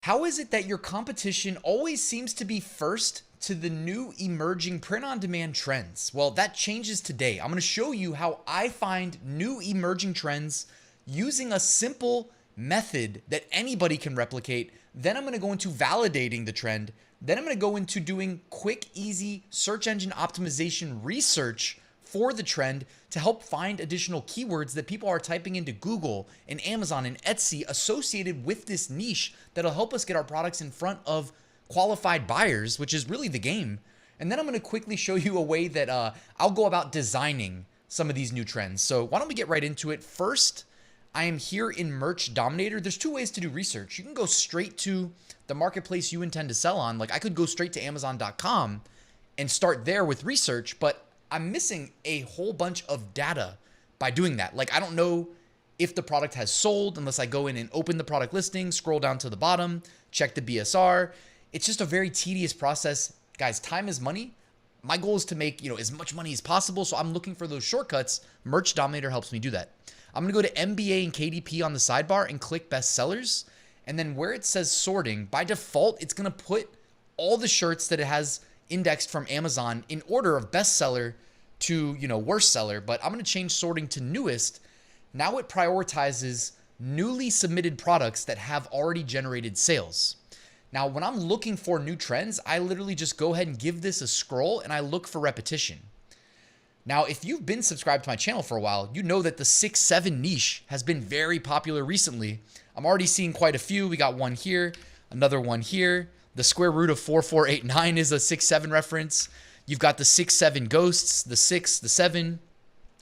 How is it that your competition always seems to be first to the new emerging print-on-demand trends? Well, that changes today. I'm going to show you how I find new emerging trends using a simple method that anybody can replicate. Then I'm going to go into validating the trend. Then I'm going to go into doing quick, easy search engine optimization research for the trend to help find additional keywords that people are typing into Google and Amazon and Etsy associated with this niche that'll help us get our products in front of qualified buyers, which is really the game. And then I'm going to quickly show you a way that I'll go about designing some of these new trends. So why don't we get right into it? First, I am here in Merch Dominator. There's two ways to do research. You can go straight to the marketplace you intend to sell on. Like I could go straight to Amazon.com and start there with research, but I'm missing a whole bunch of data by doing that. Like I don't know if the product has sold unless I go in and open the product listing, scroll down to the bottom, check the BSR. It's just a very tedious process. Guys, time is money. My goal is to make, as much money as possible. So I'm looking for those shortcuts. Merch Dominator helps me do that. I'm going to go to MBA and KDP on the sidebar and click best sellers. And then where it says sorting, by default, it's going to put all the shirts that it has indexed from Amazon in order of bestseller to, worst seller. But I'm going to change sorting to newest. Now it prioritizes newly submitted products that have already generated sales. Now, when I'm looking for new trends, I literally just go ahead and give this a scroll and I look for repetition. Now, if you've been subscribed to my channel for a while, you know that the 6-7 niche has been very popular recently. I'm already seeing quite a few. We got one here, another one here. The square root of 4489 is a 6-7 reference. You've got the 6-7 ghosts, the 6, the 7.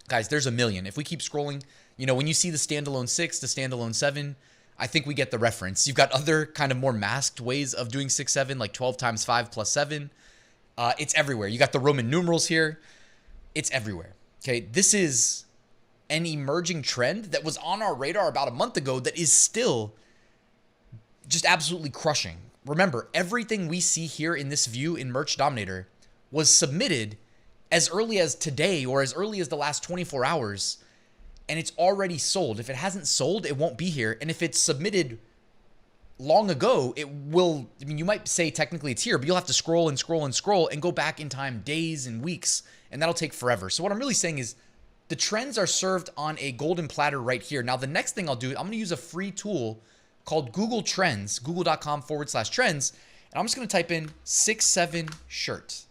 Guys, there's a million. If we keep scrolling, when you see the standalone 6, the standalone 7, I think we get the reference. You've got other kind of more masked ways of doing 6-7, like 12 times 5 plus 7. It's everywhere. You got the Roman numerals here. It's everywhere. Okay, this is an emerging trend that was on our radar about a month ago that is still just absolutely crushing. Remember, everything we see here in this view in Merch Dominator was submitted as early as today or as early as the last 24 hours. And it's already sold. If it hasn't sold, it won't be here. And if it's submitted long ago, it will, you might say technically it's here, but you'll have to scroll and scroll and scroll and go back in time days and weeks, and that'll take forever. So what I'm really saying is the trends are served on a golden platter right here. Now, the next thing I'll do, I'm going to use a free tool called Google Trends, google.com/trends. And I'm just going to type in 6-7 shirt.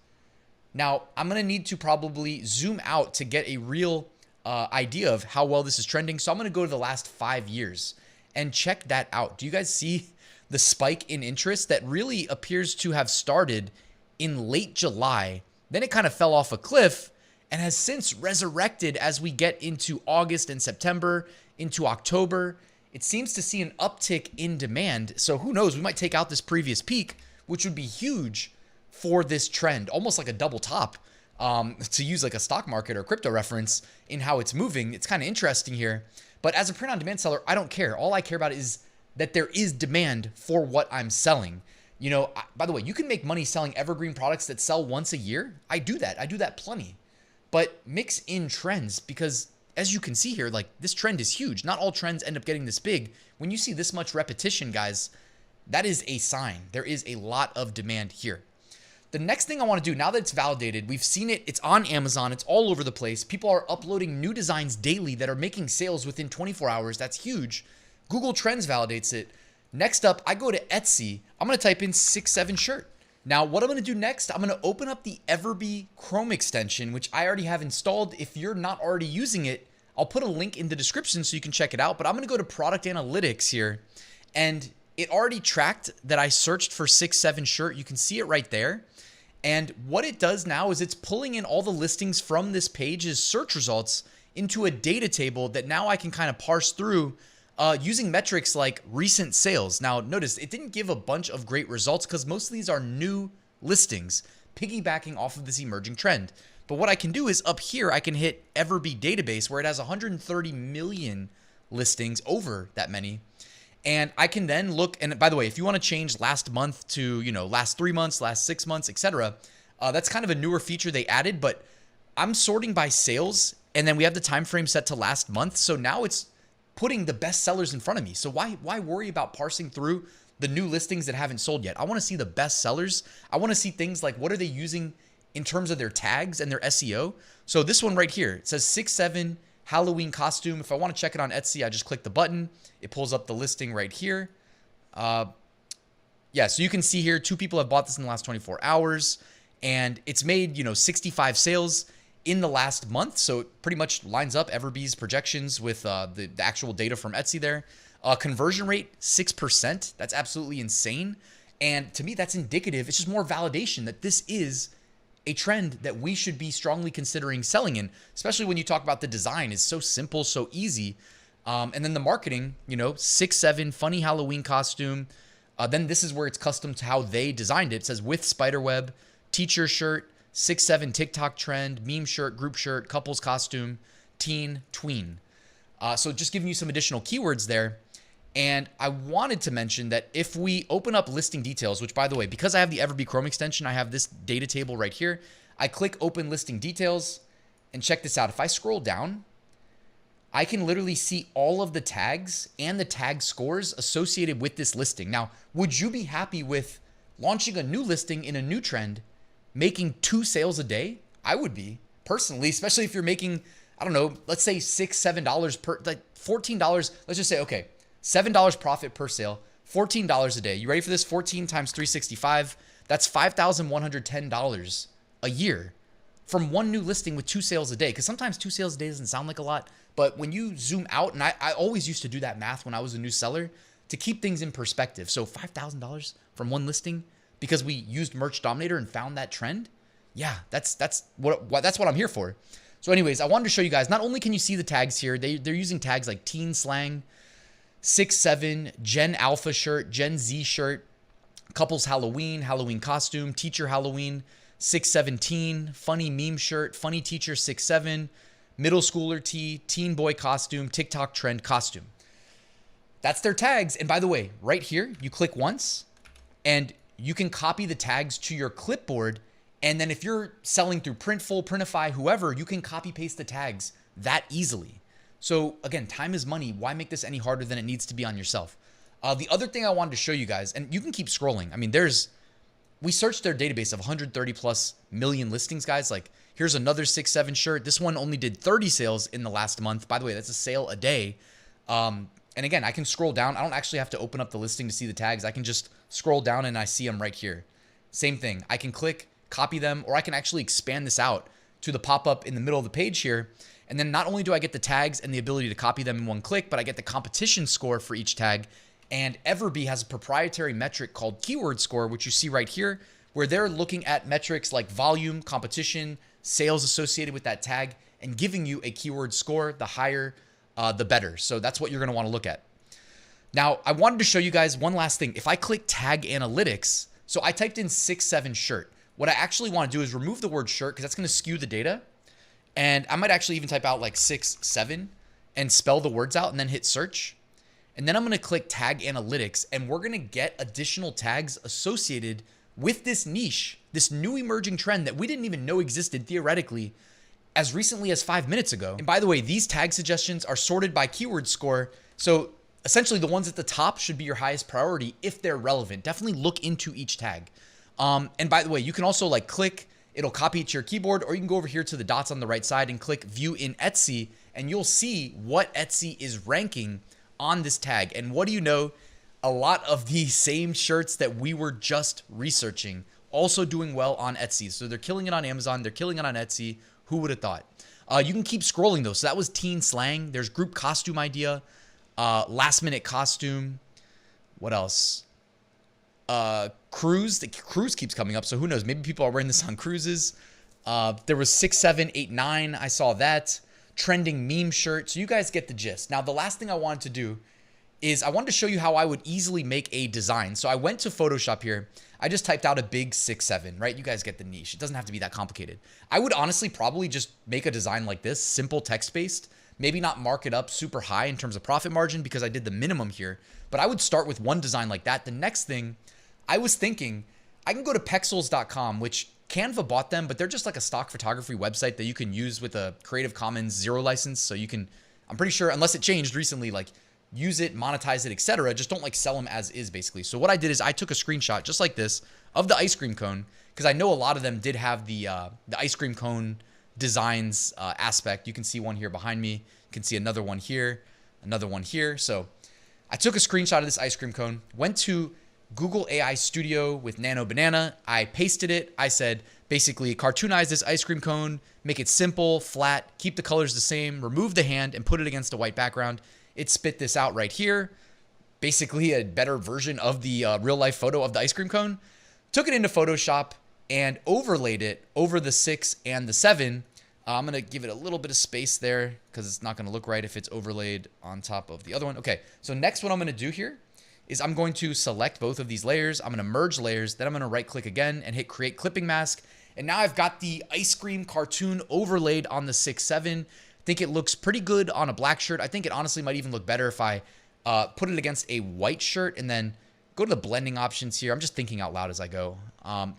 Now, I'm going to need to probably zoom out to get a real idea of how well this is trending. So I'm going to go to the last 5 years and check that out. Do you guys see the spike in interest that really appears to have started in late July? Then it kind of fell off a cliff and has since resurrected as we get into August and September, into October. It seems to see an uptick in demand. So who knows, we might take out this previous peak, which would be huge for this trend, almost like a double top. To use like a stock market or crypto reference in how it's moving. It's kind of interesting here. But as a print-on-demand seller, I don't care. All I care about is that there is demand for what I'm selling. By the way, you can make money selling evergreen products that sell once a year. I do that. I do that plenty. But mix in trends because as you can see here, like this trend is huge. Not all trends end up getting this big. When you see this much repetition, guys, that is a sign. There is a lot of demand here. The next thing I want to do, now that it's validated, we've seen it, it's on Amazon, it's all over the place. People are uploading new designs daily that are making sales within 24 hours. That's huge. Google Trends validates it. Next up, I go to Etsy. I'm going to type in 6-7 shirt. Now, what I'm going to do next, I'm going to open up the Everbee Chrome extension, which I already have installed. If you're not already using it, I'll put a link in the description so you can check it out. But I'm going to go to Product Analytics here, and it already tracked that I searched for 6-7 shirt. You can see it right there. And what it does now is it's pulling in all the listings from this page's search results into a data table that now I can kind of parse through using metrics like recent sales. Now, notice it didn't give a bunch of great results because most of these are new listings piggybacking off of this emerging trend. But what I can do is up here, I can hit Everbee database where it has 130 million listings, over that many. And I can then look, and by the way, if you want to change last month to, last 3 months, last 6 months, etc., that's kind of a newer feature they added, but I'm sorting by sales, and then we have the time frame set to last month. So now it's putting the best sellers in front of me. So why worry about parsing through the new listings that haven't sold yet. I want to see the best sellers. I want to see things like what are they using in terms of their tags and their SEO. So this one right here, it says 6/7 Halloween costume. If I want to check it on Etsy, I just click the button. It pulls up the listing right here. Yeah, so you can see here 2 people have bought this in the last 24 hours, and it's made 65 sales in the last month. So it pretty much lines up Everbee's projections with the actual data from Etsy there. Conversion rate 6%. That's absolutely insane. And to me, that's indicative. It's just more validation that this is a trend that we should be strongly considering selling in, especially when you talk about the design is so simple, so easy. And then the marketing, 6/7 funny Halloween costume. Then this is where it's custom to how they designed it. It says with spiderweb, teacher shirt, 6/7 TikTok trend, meme shirt, group shirt, couples costume, teen, tween. So just giving you some additional keywords there. And I wanted to mention that if we open up listing details, which by the way, because I have the Everbee Chrome extension, I have this data table right here. I click open listing details and check this out. If I scroll down, I can literally see all of the tags and the tag scores associated with this listing. Now, would you be happy with launching a new listing in a new trend, making 2 sales a day? I would be personally, especially if you're making, I don't know, let's say $6, $7 per, like $14. Let's just say, okay, $7 profit per sale, $14 a day. You ready for this? 14 times 365. That's $5,110 a year from one new listing with 2 sales a day. Because sometimes 2 sales a day doesn't sound like a lot, but when you zoom out, and I always used to do that math when I was a new seller to keep things in perspective. So $5,000 from one listing because we used Merch Dominator and found that trend. Yeah, that's what I'm here for. So anyways, I wanted to show you guys, not only can you see the tags here, they're using tags like teen slang, 6/7, Gen Alpha shirt, Gen Z shirt, couples Halloween, Halloween costume, teacher Halloween, 6/17, funny meme shirt, funny teacher 6/7, middle schooler tee, teen boy costume, TikTok trend costume. That's their tags. And by the way, right here, you click once and you can copy the tags to your clipboard. And then if you're selling through Printful, Printify, whoever, you can copy paste the tags that easily. So again, time is money. Why make this any harder than it needs to be on yourself? The other thing I wanted to show you guys, and you can keep scrolling. I mean, we searched their database of 130 plus million listings, guys. Like here's another 6/7 shirt. This one only did 30 sales in the last month. By the way, that's a sale a day. And again, I can scroll down. I don't actually have to open up the listing to see the tags. I can just scroll down and I see them right here. Same thing. I can click, copy them, or I can actually expand this out to the pop-up in the middle of the page here. And then not only do I get the tags and the ability to copy them in one click, but I get the competition score for each tag. And Everbee has a proprietary metric called keyword score, which you see right here, where they're looking at metrics like volume, competition, sales associated with that tag, and giving you a keyword score. The higher, the better. So that's what you're going to want to look at. Now, I wanted to show you guys one last thing. If I click tag analytics, so I typed in 6/7 shirt. What I actually want to do is remove the word shirt because that's going to skew the data. And I might actually even type out like 6/7 and spell the words out and then hit search. And then I'm going to click tag analytics and we're going to get additional tags associated with this niche, this new emerging trend that we didn't even know existed theoretically as recently as 5 minutes ago. And by the way, these tag suggestions are sorted by keyword score. So essentially the ones at the top should be your highest priority if they're relevant. Definitely look into each tag. And by the way, you can also like click, it'll copy it to your keyboard, or you can go over here to the dots on the right side and click view in Etsy, and you'll see what Etsy is ranking on this tag. And what do you know? A lot of the same shirts that we were just researching also doing well on Etsy. So they're killing it on Amazon. They're killing it on Etsy. Who would have thought? You can keep scrolling though. So that was teen slang. There's group costume idea, last minute costume. What else? Cruise. The cruise keeps coming up. So who knows? Maybe people are wearing this on cruises. There was 6/7, 8/9. I saw that. Trending meme shirt. So you guys get the gist. Now, the last thing I wanted to do is I wanted to show you how I would easily make a design. So I went to Photoshop here. I just typed out a big 6/7, right? You guys get the niche. It doesn't have to be that complicated. I would honestly probably just make a design like this, simple text-based, maybe not mark it up super high in terms of profit margin because I did the minimum here, but I would start with one design like that. The next thing I was thinking, I can go to pexels.com, which Canva bought them, but they're just like a stock photography website that you can use with a Creative Commons 0 license. So you can, I'm pretty sure, unless it changed recently, like use it, monetize it, etc. Just don't like sell them as is, basically. So what I did is I took a screenshot just like this of the ice cream cone, because I know a lot of them did have the ice cream cone designs aspect. You can see one here behind me. You can see another one here, another one here. So I took a screenshot of this ice cream cone, went to Google AI Studio with Nano Banana. I pasted it. I said, basically, cartoonize this ice cream cone, make it simple, flat, keep the colors the same, remove the hand, and put it against a white background. It spit this out right here. Basically, a better version of the real life photo of the ice cream cone. Took it into Photoshop and overlaid it over the 6 and the 7. I'm going to give it a little bit of space there because it's not going to look right if it's overlaid on top of the other one. Okay, so next what I'm going to do here is I'm going to select both of these layers. I'm going to merge layers. Then I'm going to right click again and hit create clipping mask. And now I've got the ice cream cartoon overlaid on the 6-7. I think it looks pretty good on a black shirt. I think it honestly might even look better if I put it against a white shirt and then go to the blending options here. I'm just thinking out loud as I go.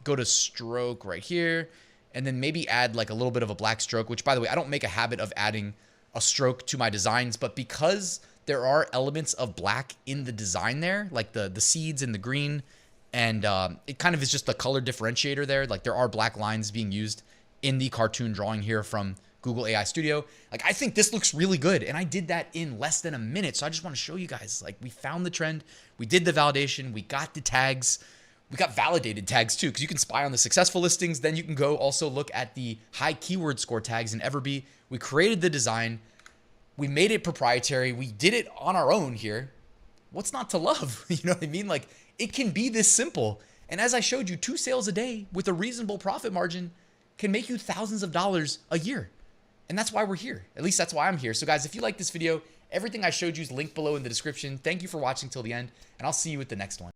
Go to stroke right here and then maybe add like a little bit of a black stroke, which by the way, I don't make a habit of adding a stroke to my designs, but because there are elements of black in the design there, like the seeds and the green, and it kind of is just the color differentiator there. Like there are black lines being used in the cartoon drawing here from Google AI Studio. Like I think this looks really good, and I did that in less than a minute. So I just want to show you guys, like we found the trend, we did the validation, we got the tags, we got validated tags too, because you can spy on the successful listings. Then you can go also look at the high keyword score tags in Everbee. We created the design. We made it proprietary. We did it on our own here. What's not to love? You know what I mean? Like it can be this simple. And as I showed you, 2 sales a day with a reasonable profit margin can make you thousands of dollars a year. And that's why we're here. At least that's why I'm here. So guys, if you like this video, everything I showed you is linked below in the description. Thank you for watching till the end, and I'll see you at the next one.